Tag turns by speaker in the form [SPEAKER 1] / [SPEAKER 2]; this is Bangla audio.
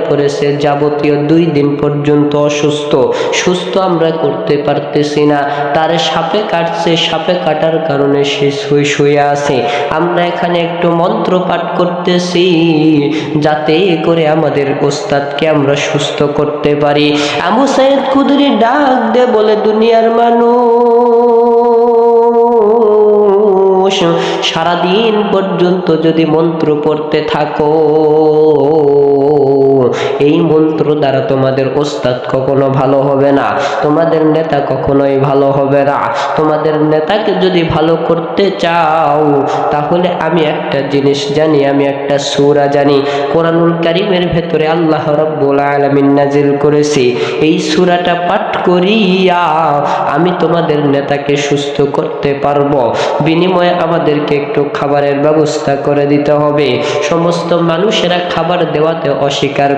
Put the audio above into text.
[SPEAKER 1] পড়েছে, যাবতীয় 2 দিন পর্যন্ত অসুস্থ, সুস্থ আমরা করতে পারতেছি না। তার সাপে কাটছে, সাপে কাটার কারণে সে শুয়ে আছে। আমরা এখানে একটু মন্ত্র পাঠ করতেছি যাতে করে আমাদের ওস্তাদকে আমরা সুস্থ করতে পারি। আবু সাইদ খুদরি ডাক দে বলে, দুনিয়ার মানুষ, সারাদিন পর্যন্ত যদি মন্ত্র পড়তে থাকো, এই মন্ত্র দ্বারা তোমাদের ওস্তাদ কখনো ভালো হবে না, তোমাদের নেতা কখনোই ভালো হবে না। তোমাদের নেতাকে যদি ভালো করতে চাও, তাহলে আমি একটা জিনিস জানি, আমি একটা সূরা জানি, কোরআনুল কারীমের ভেতরে আল্লাহ রাব্বুল আলামিন নাজিল করেছে। এই সূরাটা পাঠ করিয়া আমি তোমাদের নেতাকে সুস্থ করতে পারবো। বিনিময়ে আমাদেরকে একটু খাবারের ব্যবস্থা করে দিতে হবে। সমস্ত মানুষেরা খাবার দেওয়াতে অস্বীকার